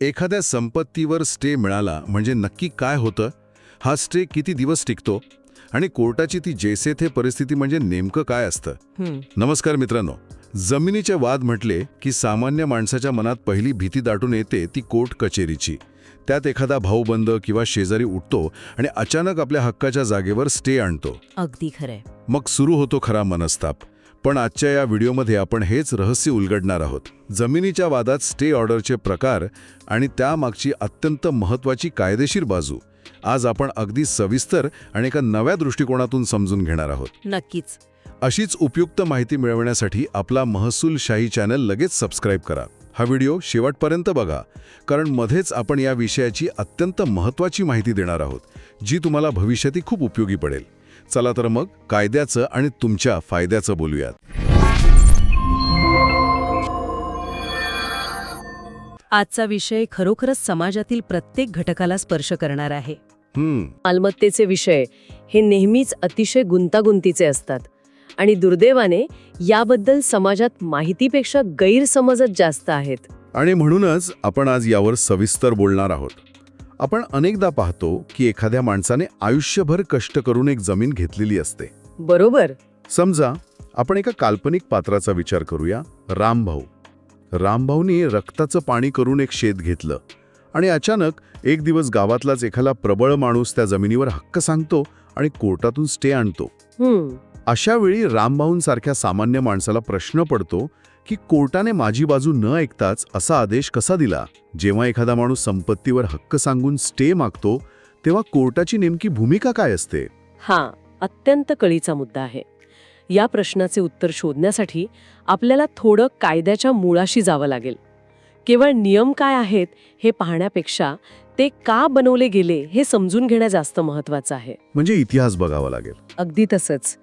एखाद्या संपत्तीवर स्टे मिळाला म्हणजे नक्की काय होतं, हा स्टे किती दिवस टिकतो आणि कोर्टाची ती जैसे थे परिस्थिती म्हणजे नेमकं काय असतं. नमस्कार मित्रांनो, जमिनीचे वाद म्हटले की सामान्य माणसाच्या मनात पहिली भीती दाटून येते ती कोर्ट कचेरीची. त्यात एखादा भाऊबंद किंवा शेजारी उठतो आणि अचानक आपल्या हक्काच्या जागेवर स्टे आणतो. अगदी खरंय. मग सुरू होतो खरा मनस्ताप. पण आजच्या या व्हिडिओमध्ये आपण हेच रहस्य उलगडणार आहोत. जमिनीच्या वादात स्टे ऑर्डरचे प्रकार आणि त्यामागची अत्यंत महत्त्वाची कायदेशीर बाजू आज आपण अगदी सविस्तर आणि एका नव्या दृष्टिकोनातून समजून घेणार आहोत. नक्कीच. अशीच उपयुक्त माहिती मिळवण्यासाठी आपला महसूलशाही चॅनल लगेच सबस्क्राईब करा. हा व्हिडिओ शेवटपर्यंत बघा, कारण मध्येच आपण या विषयाची अत्यंत महत्त्वाची माहिती देणार आहोत, जी तुम्हाला भविष्यात खूप उपयोगी पडेल. चला तर मग कायद्याचं आणि तुमच्या फायद्याचं बोलूयात. आजचा विषय खरोखरच समाजातील प्रत्येक घटकाला स्पर्श करणार आहे. मालमत्तेचे विषय हे नेहमीच अतिशय गुंतागुंतीचे असतात आणि दुर्दैवाने याबद्दल समाजात माहितीपेक्षा गैरसमजच जास्त आहेत. आणि म्हणूनच आपण आज यावर सविस्तर बोलणार आहोत. आपण अनेकदा पाहतो की एखाद्या माणसाने आयुष्यभर कष्ट करून एक जमीन घेतलेली असते. बरोबर. समजा आपण एका काल्पनिक पात्राचा विचार करूया, रामभाऊ. रामभाऊनी रक्ताचं पाणी करून एक शेत घेतलं आणि अचानक एक दिवस गावातलाच एखादा प्रबळ माणूस त्या जमिनीवर हक्क सांगतो आणि कोर्टातून स्टे आणतो. अशा वेळी रामभाऊंसारख्या सामान्य माणसाला प्रश्न पडतो की कोर्टाने माझी बाजू न ऐकताच असा आदेश कसा दिला. जेव्हा एखादा माणूस संपत्तीवर हक्क सांगून स्टे मागतो तेव्हा कोर्टाची नेमकी भूमिका काय असते? हा अत्यंत कळीचा मुद्दा आहे. या प्रश्नाचे उत्तर शोधण्यासाठी आपल्याला थोडं कायद्याच्या मुळाशी जावं लागेल. केवळ नियम काय आहेत हे पाहण्यापेक्षा ते का बनवले गेले हे समजून घेणं जास्त महत्त्वाचं आहे. म्हणजे इतिहास बघावा लागेल. अगदी तसंच.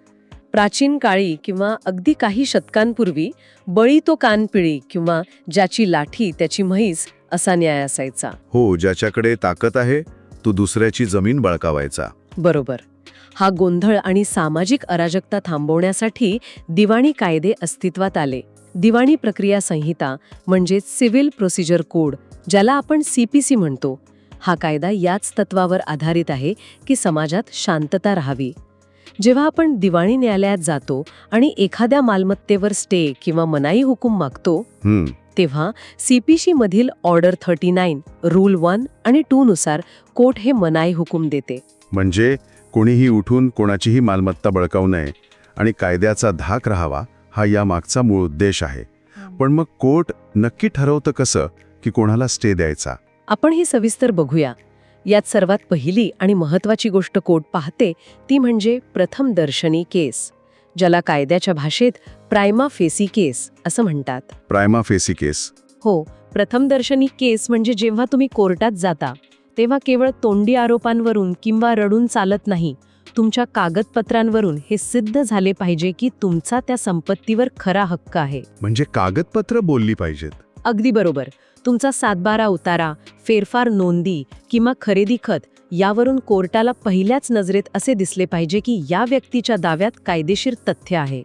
प्राचीन काळी किंवा अगदी काही शतकांपूर्वी बळी तो कानपिळी किंवा ज्याची लाठी त्याची म्हैस असा न्याय असायचा. हो, ज्याच्याकडे ताकद आहे तो दुसऱ्याची जमीन बळकावायचा. बरोबर. हा गोंधळ आणि सामाजिक अराजकता थांबवण्यासाठी दिवाणी कायदे अस्तित्वात आले. दिवाणी प्रक्रिया संहिता म्हणजे सिव्हिल प्रोसिजर कोड, ज्याला आपण CPC म्हणतो. हा कायदा याच तत्वावर आधारित आहे की समाजात शांतता राहावी. जेव्हा आपण दिवाणी न्यायालयात जातो आणि एखाद्या मालमत्तेवर स्टे किंवा मनाई हुकूम मागतो तेव्हा CPC मधील ऑर्डर 39, रूल 1 आणि 2 नुसार कोर्ट हे मनाई हुकूम देते. म्हणजे कोणीही उठून कोणाचीही मालमत्ता बळकावू नये आणि कायद्याचा धाक राहावा, हा या मागचा मूळ उद्देश आहे. पण मग कोर्ट नक्की ठरवतं कसं की कोणाला स्टे द्यायचा? आपण ही सविस्तर बघूया. यात सर्वात पहिली आणि महत्त्वाची गोष्ट कोर्ट पाहते ती म्हणजे प्रथमदर्शनी केस, ज्याला कायद्याच्या भाषेत प्रायमा फेसी केस असं म्हणतात. प्रायमा फेसी केस? हो. प्रथमदर्शनी केस म्हणजे जेव्हा तुम्ही कोर्टात जाता तेव्हा केवळ तोंडी आरोपांवरून किंवा रडून चालत नाही. तुमच्या कागदपत्रांवरून हे सिद्ध झाले पाहिजे की तुमचा त्या संपत्तीवर खरा हक्क आहे. म्हणजे कागदपत्र बोलली पाहिजेत? अगदी बरोबर. तुमचा 7/12 उतारा, फेरफार नोंदी किंवा खरेदी खत यावरून कोर्टाला पहिल्याच नजरेत असे दिसले पाहिजे की या व्यक्तीच्या दाव्यात कायदेशीर तथ्य आहे.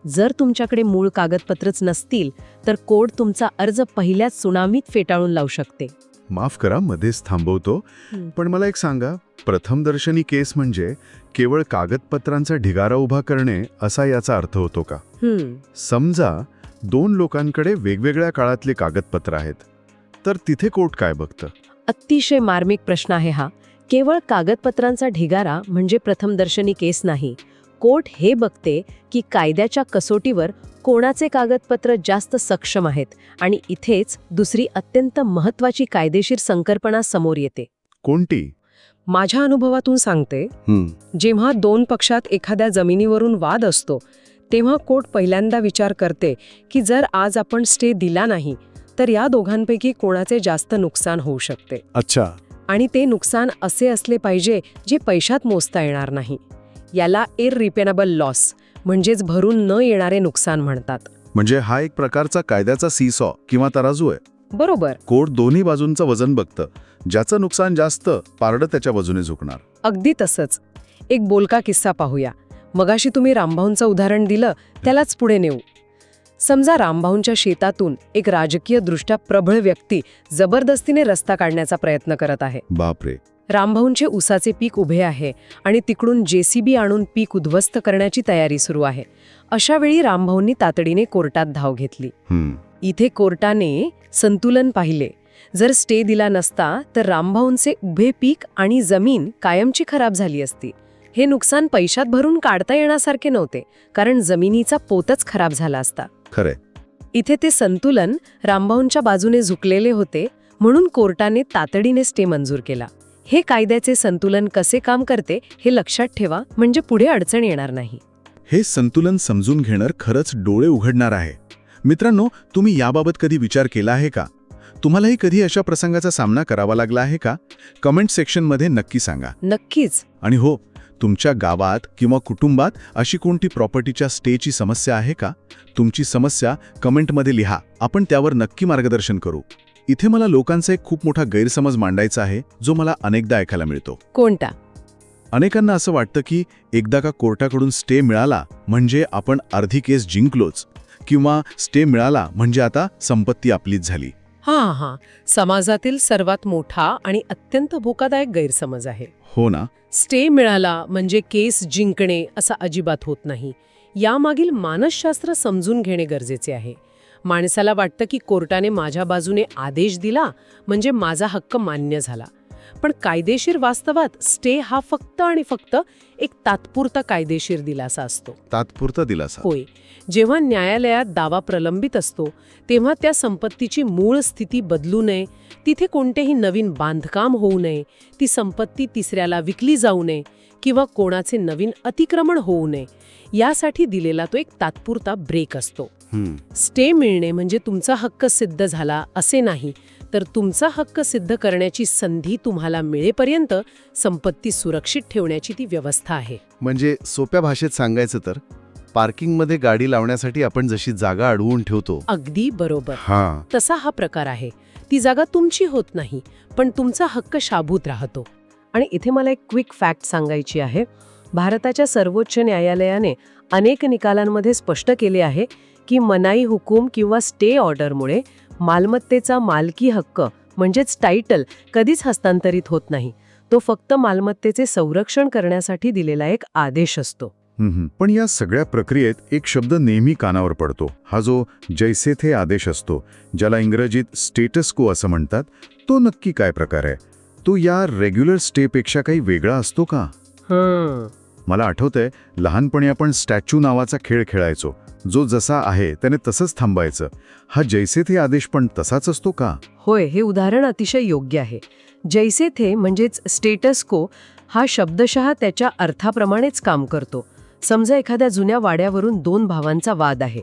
जर तुमच्याकडे मूळ कागदपत्रच नसतील तर कोर्ट तुमचा अर्ज पहिल्याच सुनावणीत फेटाळून लावू शकते. माफ करा, मध्येच थांबवतो, पण मला एक सांगा, प्रथमदर्शनी केस म्हणजे केवळ कागदपत्रांचा ढिगारा उभा करणे असा याचा अर्थ होतो का? समजा 2 लोकांकडे वेगवेगळ्या काळातले कागदपत्र आहेत, तर तिथे कोर्ट काय बघतं? अतिशय मार्मिक प्रश्न आहे हा. केवळ कागदपत्रांचा ढिगारा म्हणजे प्रथमदर्शनी केस नाही. कोर्ट हे बघते की कायद्याच्या कसोटीवर कोणाचे कागदपत्र जास्त सक्षम आहेत. आणि इथेच दुसरी अत्यंत महत्त्वाची कायदेशीर संकल्पना समोर येते. कोणती? माझ्या अनुभवातून सांगते. जेव्हा 2 पक्षात एखाद्या जमिनीवरून वाद असतो तेव्हा कोर्ट पहिल्यांदा विचार करते की जर आज आपण स्टे दिला नाही तर या दोघांपैकी कोणाचे जास्त नुकसान होऊ शकते. अच्छा. आणि ते नुकसान असे असले पाहिजे जे पैशात मोजता येणार नाही. याला इररिपेनेबल लॉस म्हणजेच भरून न येणारे नुकसान म्हणतात. म्हणजे हा एक प्रकारचा कायद्याचा सीसॉ किंवा तराजू आहे. बरोबर. कोर्ट दोन्ही बाजूंचं वजन बघतं. ज्याचं नुकसान जास्त, पारडं त्याच्या बाजूने झुकणार. अगदी तसंच. एक बोलका किस्सा पाहूया. मगाशी तुम्ही रामभाऊंचं उदाहरण दिलं, त्यालाच पुढे नेऊ. समजा रामभाऊंच्या शेतातून एक राजकीय दृष्ट्या प्रबळ व्यक्ती जबरदस्तीने रस्ता काढण्याचा प्रयत्न करत आहे. बापरे. रामभाऊंचे ऊसाचे पीक उभे आहे आणि तिकडून JCB आणून पीक उद्ध्वस्त करण्याची तयारी सुरू आहे. अशा वेळी रामभाऊंनी तातडीने कोर्टात धाव घेतली. इथे कोर्टाने संतुलन पाहिले. जर स्टे दिला नसता तर रामभाऊंचे उभे पीक आणि जमीन कायमची खराब झाली असती. हे नुकसान पैशात भरून काढता येण्यासारखे नव्हते, कारण जमिनीचा पोतच खराब झाला असता. खरे. इथे ते संतुलन रामभाऊंच्या बाजूने झुकलेले होते, म्हणून कोर्टाने तातडीने स्टे मंजूर केला. हे कायद्याचे संतुलन कसे काम करते हे लक्षात ठेवा, म्हणजे पुढे अडचण येणार नाही. हे संतुलन समजून घेणं खरंच डोळे उघडणार आहे. मित्रांनो, तुम्ही याबाबत कधी विचार केला आहे का? तुम्हालाही कधी अशा प्रसंगाचा सामना करावा लागला आहे का? कमेंट सेक्शनमध्ये नक्की सांगा. नक्कीच. आणि हो, तुमच्या गावात किंवा कुटुंबात अशी कोणती प्रॉपर्टीच्या स्टेची समस्या आहे का? तुमची समस्या कमेंटमध्ये लिहा, आपण त्यावर नक्की मार्गदर्शन करू. इथे मला लोकांचा एक खूप मोठा गैरसमज मांडायचा आहे, जो मला अनेकदा ऐकायला मिळतो. कोणता? अनेकांना असं वाटतं की एकदा का कोर्टाकडून स्टे मिळाला म्हणजे आपण अर्धी केस जिंकलोच, किंवा स्टे मिळाला म्हणजे आता संपत्ती आपलीच झाली. हां, समाजातील सर्वात मोठा आणि अत्यंत धोकादायक गैरसमज आहे. हो ना. स्टे मिळाला म्हणजे केस जिंकणे असं अजिबात होत नाही. यामागील मानसशास्त्र समजून घेणे गरजेचे आहे. माणसाला वाटतं की कोर्टाने माझ्या बाजूने आदेश दिला म्हणजे माझा हक्क मान्य झाला. पण कायदेशीर वास्तवात स्टे हा फक्त आणि फक्त एक तात्पुरता कायदेशीर दिलासा असतो. तात्पुरता दिलासा. होय. जेव्हा न्यायालयात दावा प्रलंबित असतो तेव्हा त्या संपत्तीची मूळ स्थिती बदलू नये, तिथे कोणतेही नवीन बांधकाम होऊ नये, ती संपत्ती तिसऱ्याला विकली जाऊ नये किंवा कोणाचे नवीन अतिक्रमण होऊ नये, यासाठी दिलेला तो एक तात्पुरता ब्रेक असतो. स्टे मिळणे म्हणजे तुमचा हक्क सिद्ध झाला असे नाही, तर तुमचा हक्क सिद्ध करण्याची संधी तुम्हाला मिळेपर्यंत संपत्ती सुरक्षित ठेवण्याची ती व्यवस्था आहे. म्हणजे सोप्या भाषेत सांगायचं तर पार्किंगमध्ये गाडी लावण्यासाठी आपण जशी जागा अडवून ठेवतो. अगदी बरोबर. हां. तसा हा प्रकार आहे. ती जागा तुमची होत नाही, पण तुमचा हक्क शाबूत राहतो. आणि इथे मला एक क्विक फॅक्ट सांगायची आहे. भारताच्या सर्वोच्च न्यायालयाने अनेक निकालांमध्ये स्पष्ट केले आहे की मनाई हुकूम किंवा स्टे ऑर्डरमुळे मालमत्तेचा मालकी हक्क म्हणजेच टायटल कधीच हस्तांतरित होत नाही. तो फक्त मालमत्तेचे संरक्षण करण्यासाठी दिलेला एक आदेश असतो. पण या सगळ्या प्रक्रियेत एक शब्द नेहमी कानावर पडतो, हा जो जैसे थे आदेश असतो, ज्याला इंग्रजीत स्टेटस को असं म्हणतात. तो नक्की काय प्रकार आहे? तो या रेग्युलर स्टेपेक्षा काही वेगळा असतो का? मला आठवतंय, लहानपणी आपण स्टॅच्यू नावाचा खेळ खेळायचो. जो जसा आहे त्याने तसंच थांबायचं. हा जैसे थे आदेश पण तसाच असतो का? होय, हे उदाहरण अतिशय योग्य आहे. जैसे थे म्हणजेच स्टेटस को हा शब्दशः त्याच्या अर्थाप्रमाणेच काम करतो. समजा एखाद्या जुन्या वाड्यावरून दोन भावांचा वाद आहे.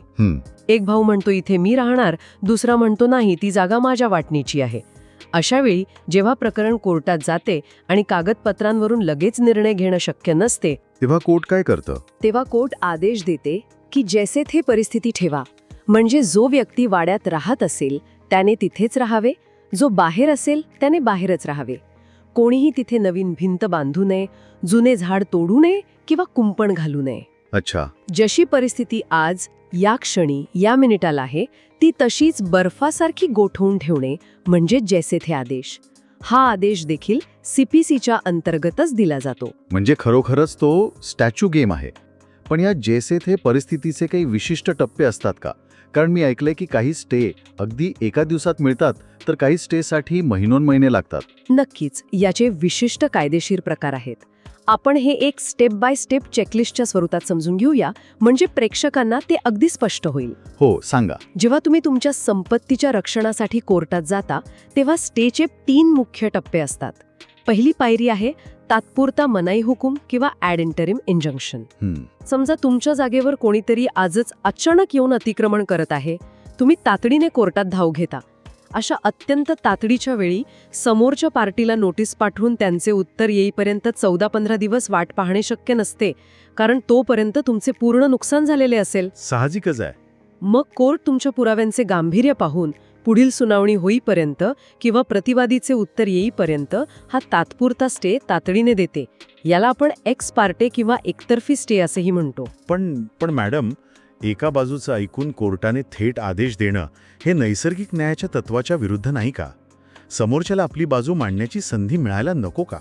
एक भाऊ म्हणतो इथे मी राहणार, दुसरा म्हणतो नाही, ती जागा माझ्या वाटणीची आहे. अशा वेळी जेव्हा प्रकरण कोर्टात जाते आणि कागदपत्रांवरून लगेच निर्णय घेणं शक्य नसते, तेव्हा कोर्ट काय करतं? तेव्हा कोर्ट आदेश देते की जैसे थे परिस्थिती ठेवा. म्हणजे जो व्यक्ती वाड्यात राहत असेल त्याने तिथेच राहावे, जो बाहेर असेल त्याने बाहेरच राहावे. कोणीही तिथे नवीन भिंत बांधू नये, जुने झाड तोडू नये किंवा कुंपण घालू नये. अच्छा. जशी परिस्थिती आज या क्षणी या मिनिटाला आहे ती तशीच बर्फासारखी गोठवून ठेवणे म्हणजे जैसे थे आदेश. हा आदेश देखील CPCच्या अंतर्गतच दिला जातो. म्हणजे खरोखरच तो स्टॅच्यू गेम आहे. पण या जैसे थे परिस्थितीचे काही विशिष्ट टप्पे असतात का? कारण मी ऐकलंय की काही स्टे अगदी एका दिवसात मिळतात, तर काही स्टेसाठी महिनोन-महिने लागतात. नक्कीच, याचे विशिष्ट कायदेशीर प्रकार आहेत. आपण हे एक स्टेप बाय स्टेप चेकलिस्टच्या स्वरूपात समजून घेऊया, म्हणजे प्रेक्षकांना ते अगदी स्पष्ट होईल. हो, सांगा. जेव्हा तुम्ही तुमच्या संपत्तीच्या रक्षणासाठी कोर्टात जाता तेव्हा स्टेचे 3 मुख्य टप्पे असतात. पहिली पायरी आहे तात्पुरता मनाई हुकूम किंवा ॲड इंटरिम इंजंक्शन. समजा तुमच्या जागेवर कोणीतरी आजच अचानक येऊन अतिक्रमण करत आहे. तुम्ही तातडीने कोर्टात धाव घेता. अशा अत्यंत तातडीच्या वेळी समोरच्या पार्टीला नोटीस पाठवून त्यांचे उत्तर येईपर्यंत 14-15 दिवस वाट पाहणे शक्य नसते, कारण तोपर्यंत तुमचे पूर्ण नुकसान झालेले असेल. साहजिकच आहे. मग कोर्ट तुमच्या पुराव्यांचे गांभीर्य पाहून पुढील सुनावणी होईपर्यंत किंवा प्रतिवादीचे उत्तर येईपर्यंत हा तात्पुरता स्टे तातडीने देते. याला आपण एक्स पार्टे किंवा एकतर्फी स्टे असेही म्हणतो. पण मॅडम, एका बाजूचं ऐकून कोर्टाने थेट आदेश देणं हे नैसर्गिक न्यायाच्या तत्वाच्या विरुद्ध नाही का? समोरच्याला आपली बाजू मांडण्याची संधी मिळायला नको का?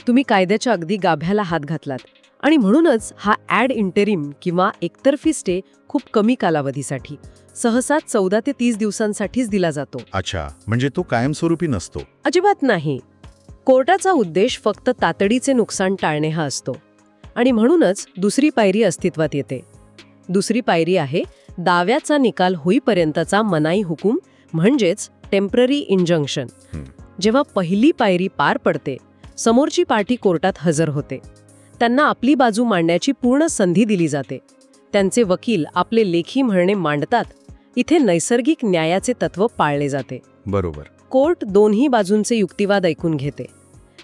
तुम्ही कायद्याच्या अगदी गाभ्याला हात घातलात आणि म्हणूनच हा ॲड इंटेरिम किंवा एकतर्फी स्टे खूप कमी कालावधीसाठी सहसा 14 ते 30 दिवसांसाठीच दिला जातो. अच्छा, म्हणजे तो कायमस्वरूपी नसतो. अजिबात नाही. कोर्टाचा उद्देश फक्त तातडीचे नुकसान टाळणे हा असतो आणि म्हणूनच दुसरी पायरी अस्तित्वात येते. दुसरी पायरी आहे दाव्याचा निकाल होईपर्यंतचा मनाई हुकूम म्हणजेच टेम्पररी इंजंक्शन. जेव्हा पहिली पायरी पार पडते, समोरची पार्टी कोर्टात हजर होते. त्यांना आपली बाजू मांडण्याची पूर्ण संधी दिली जाते. त्यांचे वकील आपले लेखी म्हणणे मांडतात. इथे नैसर्गिक न्यायाचे तत्व पाळले जाते. बरोबर. कोर्ट दोन्ही बाजूंचे युक्तिवाद ऐकून घेते.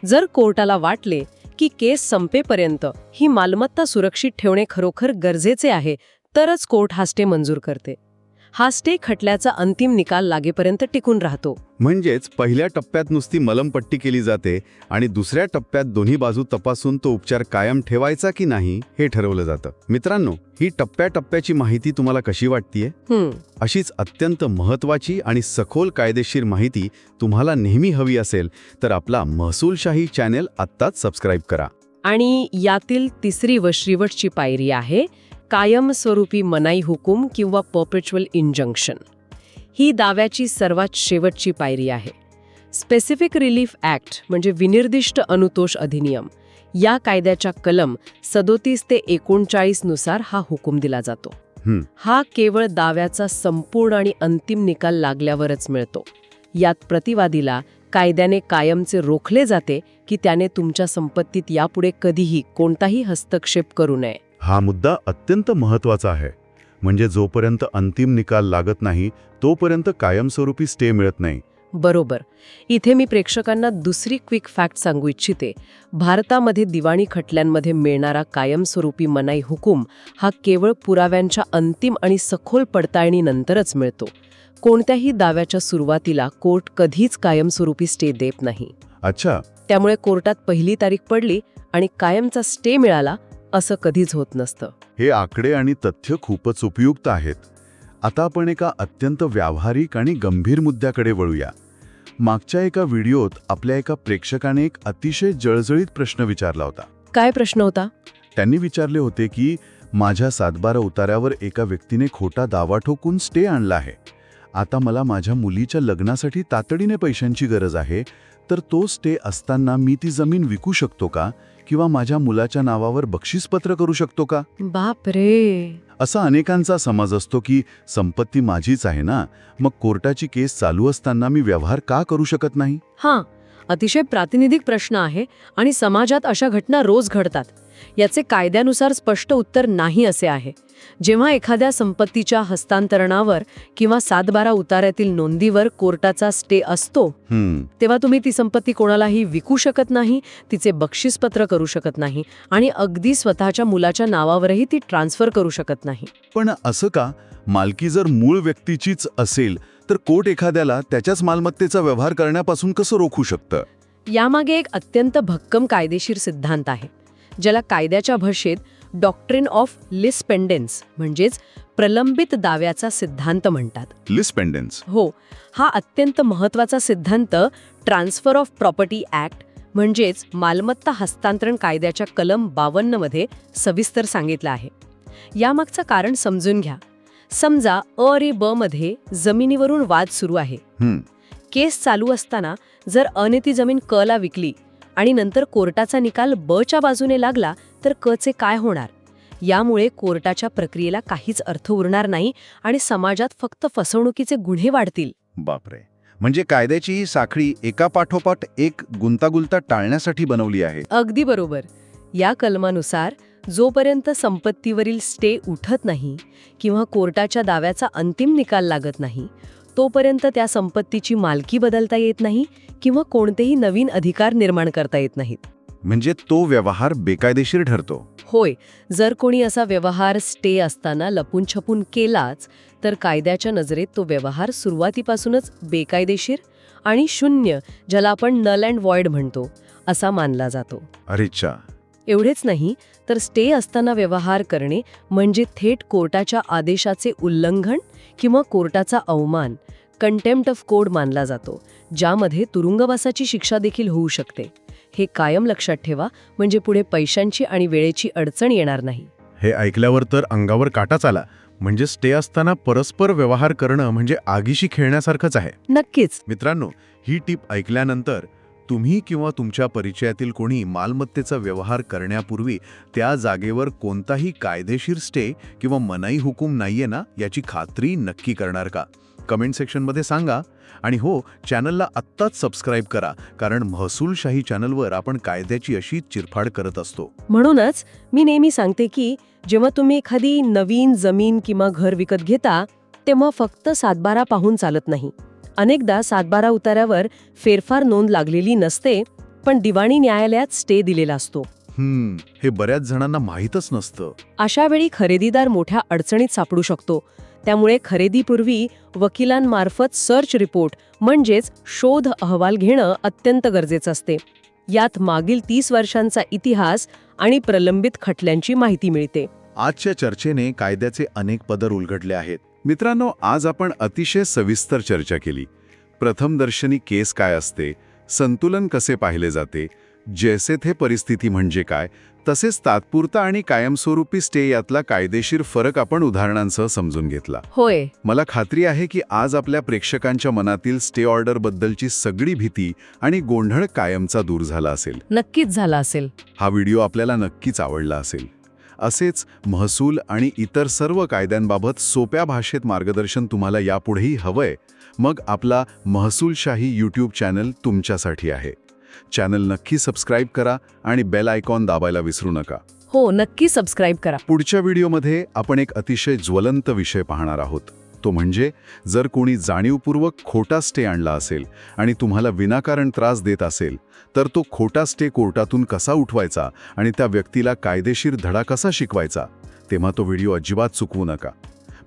जर कोर्टाला वाटले की केस संपेपर्यंत ही मालमत्ता सुरक्षित ठेवणे खरोखर गरजेचे आहे, तरच कोर्ट हा स्टे मंजूर करते. हा स्टे खटल्याचा अंतिम निकाल लागेपर्यंत टिकून राहतो. म्हणजेच पहिल्या टप्प्यात नुसती मलमपट्टी केली जाते आणि दुसऱ्या टप्प्यात दोन्ही बाजू तपासून तो उपचार कायम ठेवायचा की नाही हे ठरवलं जातं. मित्रांनो, ही टप्प्याटप्प्याची माहिती तुम्हाला कशी वाटतीये? अशीच अत्यंत महत्त्वाची आणि सखोल कायदेशीर माहिती तुम्हाला नेहमी हवी असेल तर आपला महसूलशाही चॅनेल आत्ताच सबस्क्राईब करा. आणि यातील तिसरी व शेवटची पायरी आहे कायमस्वरूपी मनाई हुकूम किंवा परपेच्युअल इंजंक्शन. ही दाव्याची सर्वात शेवटची पायरी आहे. स्पेसिफिक रिलीफ ॲक्ट म्हणजे विनिर्दिष्ट अनुतोष अधिनियम या कायद्याच्या कलम 37 ते 39 नुसार हा हुकूम दिला जातो. हा केवळ दाव्याचा संपूर्ण आणि अंतिम निकाल लागल्यावरच मिळतो. यात प्रतिवादीला कायद्याने कायमचे रोखले जाते की त्याने तुमच्या संपत्तीत यापुढे कधीही कोणताही हस्तक्षेप करू नये. हा मुद्दा अत्यंत महत्त्वाचा आहे. म्हणजे जोपर्यंत अंतिम निकाल लागत नाही तोपर्यंत कायमस्वरूपी स्टे मिळत नाही. बरोबर. इथे मी प्रेक्षकांना दुसरी क्विक फॅक्ट सांगू इच्छिते. भारतामध्ये दिवाणी खटल्यांमध्ये मिळणारा कायमस्वरूपी मनाई हुकूम हा केवळ पुराव्यांच्या अंतिम आणि सखोल पडताळणीनंतरच मिळतो. कोणत्याही दाव्याच्या सुरुवातीला कोर्ट कधीच कायमस्वरूपी स्टे देत नाही. अच्छा. त्यामुळे कोर्टात पहिली तारीख पडली आणि कायमचा स्टे मिळाला असं कधीच होत नसतं. हे आकडे आणि तथ्य खूपच उपयुक्त आहेत. आता आपण एका अत्यंत व्यावहारिक आणि गंभीर मुद्द्याकडे वळूया. मागच्या एका व्हिडिओत आपल्या एका प्रेक्षकाने एक अतिशय जळजळीत प्रश्न विचारला होता. काय प्रश्न होता? त्यांनी विचारले होते की माझ्या 7/12 उतार्यावर एका व्यक्तीने खोटा दावा ठोकून स्टे आणला आहे. आता मला माझ्या मुलीच्या लग्नासाठी तातडीने पैशांची गरज आहे, तर तो स्टे असताना मी ती जमीन विकू शकतो का किंवा माझ्या मुलाच्या नावावर बक्षीसपत्र करू शकतो का? बापरे. असा अनेकांचा समज असतो की संपत्ती माझीच आहे ना, मग कोर्टाची केस चालू असताना मी व्यवहार का करू शकत नाही? हां, अतिशय प्रातिनिधिक प्रश्न आहे आणि समाजात अशा घटना रोज घडतात. याचे कायद्यानुसार स्पष्ट उत्तर नाही असे आहे. जेव्हा एखाद्या संपत्तीच्या हस्तांतरणावर किंवा 7/12 उतार्यातील नोंदीवर कोर्टाचा स्टे असतो, तेव्हा तुम्ही ती संपत्ती कोणालाही विकू शकत नाही, तिचे बक्षीसपत्र करू शकत नाही आणि अगदी स्वतःच्या मुलाच्या नावावरही ती ट्रान्सफर करू शकत नाही. पण असं का? मालकी जर मूळ व्यक्तीचीच असेल तर कोर्ट एखाद्याला त्याच्याच मालमत्तेचा व्यवहार करण्यापासून कसं रोखू शकतं? यामागे एक अत्यंत भक्कम कायदेशीर सिद्धांत आहे, ज्याला कायद्याच्या भाषेत डॉक्ट्रिन ऑफ लिस पेंडेन्स म्हणजेच प्रलंबित दाव्याचा सिद्धांत म्हणतात. लिस पेंडेन्स? हो. हा अत्यंत महत्त्वाचा सिद्धांत ट्रान्सफर ऑफ प्रॉपर्टी ॲक्ट म्हणजेच मालमत्ता हस्तांतरण कायद्याच्या कलम 52 मध्ये सविस्तर सांगितला आहे. यामागचं कारण समजून घ्या. समजा अ रे ब मध्ये जमिनीवरून वाद सुरू आहे. केस चालू असताना जर अने ती जमीन क ला विकली आणि नंतर कोर्टाचा निकाल ब च्या बाजूने लागला तर क चे काय होणार? यामुळे कोर्टाच्या प्रक्रियेला काहीच अर्थ उरणार नाही आणि समाजात फक्त फसवणुकीचे गुन्हे वाढतील. बापरे. म्हणजे कायद्याची ही साखळी एका पाठोपाठ एक गुंतागुंता टाळण्यासाठी बनवली आहे. अगदी बरोबर. या कलमानुसार जोपर्यंत संपत्तीवरील स्टे उठत नाही किंवा कोर्टाच्या दाव्याचा अंतिम निकाल लागत नाही, तोपर्यंत त्या संपत्तीची मालकी बदलता येत नाही किंवा कोणतेही नवीन अधिकार निर्माण करता येत नाहीत. म्हणजे तो व्यवहार बेकायदेशीर ठरतो. होय. जर कोणी असा व्यवहार स्टे असताना लपून छपून केलाच तर कायद्याच्या नजरेत तो व्यवहार सुरुवातीपासूनच बेकायदेशीर आणि शून्य, ज्याला आपण नल अँड वॉइड म्हणतो, असा मानला जातो. अरेच्छा. एवढेच नाही तर स्टे असताना व्यवहार करणे म्हणजे थेट कोर्टाच्या आदेशाचे उल्लंघन किंवा कोर्टाचा अवमान, कंटेम्प्ट ऑफ कोर्ट मानला जातो, ज्यामध्ये तुरुंगवासाची शिक्षा देखील होऊ शकते. हे कायम लक्षात ठेवा, म्हणजे पुढे पैशांची आणि वेळेची अडचण येणार नाही. हे ऐकल्यावर तर अंगावर काटाच आला. म्हणजे स्टे असताना परस्पर व्यवहार करणं म्हणजे आगीशी खेळण्यासारखंच आहे. नक्कीच. मित्रांनो, ही टीप ऐकल्यानंतर तुम्ही किंवा तुमच्या परिचयातील कोणी मालमत्तेचा व्यवहार करण्यापूर्वी त्या जागेवर कोणताही कायदेशीर स्टे किंवा मनाई हुकूम नाहीये ना याची खात्री नक्की करणार का? कमेंट सेक्शनमध्ये सांगा. आणि हो, चॅनलला आत्ताच सबस्क्राईब करा, कारण महसूलशाही चॅनलवर आपण कायद्याची अशी चिरफाड करत असतो. म्हणूनच मी नेहमी सांगते की जेव्हा तुम्ही एखादी नवीन जमीन किंवा घर विकत घेता तेव्हा फक्त 7/12 पाहून चालत नाही. अनेकदा 7/12 उतार्यावर फेरफार नोंद लागलेली नसते, पण दिवाणी न्यायालयात स्टे दिलेला असतो. हे बऱ्याच जणांना माहीतच नसतं. अशा वेळी खरेदीदार मोठ्या अडचणीत सापडू शकतो. त्यामुळे खरेदीपूर्वी वकिलांमार्फत सर्च रिपोर्ट म्हणजेच शोध अहवाल घेणं अत्यंत गरजेचं असते. यात मागील 30 वर्षांचा इतिहास आणि प्रलंबित खटल्यांची माहिती मिळते. आजच्या चर्चेने कायद्याचे अनेक पदर उलगडले आहेत. मित्रांनो, आज आपण अतिशय सविस्तर चर्चा केली. प्रथमदर्शनी केस काय असते, संतुलन कसे पाहिले जाते, जैसे थे परिस्थिती म्हणजे काय, तसेच तात्पुरता आणि कायमस्वरूपी स्टे यातला कायदेशीर फरक आपण उदाहरणांसह समजून घेतला. होय. मला खात्री आहे की आज आपल्या प्रेक्षकांच्या मनातील स्टे ऑर्डरबद्दलची सगळी भीती आणि गोंधळ कायमचा दूर झाला असेल. नक्कीच झाला असेल. हा व्हिडिओ आपल्याला नक्कीच आवडला असेल. असेच महसूल आणि इतर सर्व कायद्यांबाबत सोप्या भाषेत मार्गदर्शन तुम्हाला यापुढेही हवंय, मग आपला महसूलशाही यूट्यूब चॅनल तुमच्यासाठी आहे. चॅनल नक्की सबस्क्राईब करा आणि बेल आयकॉन दाबायला विसरू नका. हो, नक्की सबस्क्राईब करा. पुढच्या व्हिडिओमध्ये आपण एक अतिशय ज्वलंत विषय पाहणार आहोत. तो म्हणजे जर कोणी जाणीवपूर्वक खोटा स्टे आणला असेल आणि तुम्हाला विनाकारण त्रास देत असेल, तर तो खोटा स्टे कोर्टातून कसा उठवायचा आणि त्या व्यक्तीला कायदेशीर धडा कसा शिकवायचा, तेव्हा तो व्हिडिओ अजिबात चुकवू नका.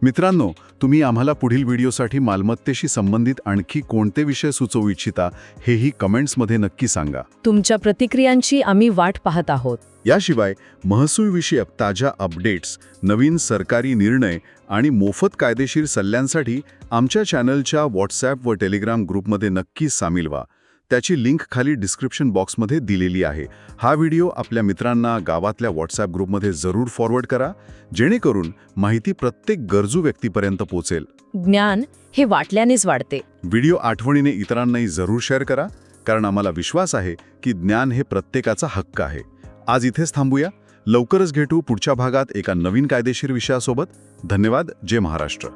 मित्रांनो, तुम्ही आम्हाला पुढील व्हिडिओसाठी मालमत्तेशी संबंधित आणखी कोणते विषय सुचवू इच्छिता हेही कमेंट्समध्ये नक्की सांगा. तुमच्या प्रतिक्रियांची आम्ही वाट पाहत आहोत. याशिवाय महसूलविषयक ताज्या अपडेट्स, नवीन सरकारी निर्णय आणि मोफत कायदेशीर सल्ल्यांसाठी आमच्या चॅनलच्या व्हॉट्सॲप व टेलिग्राम ग्रुपमध्ये नक्की सामील व्हा. त्याची लिंक खाली डिस्क्रिप्शन बॉक्समध्ये दिलेली आहे. हा व्हिडिओ आपल्या मित्रांना गावातल्या व्हॉट्सॲप ग्रुपमध्ये जरूर फॉरवर्ड करा, जेणेकरून माहिती प्रत्येक गरजू व्यक्तीपर्यंत पोहोचेल. ज्ञान हे वाटल्यानेच वाढते. व्हिडिओ आठवणीने इतरांनाही जरूर शेअर करा, कारण आम्हाला विश्वास आहे की ज्ञान हे प्रत्येकाचा हक्क आहे. आज इथेच थांबूया. लवकरच भेटू पुढच्या भागात एका नवीन कायदेशीर विषयासोबत. धन्यवाद. जय महाराष्ट्र.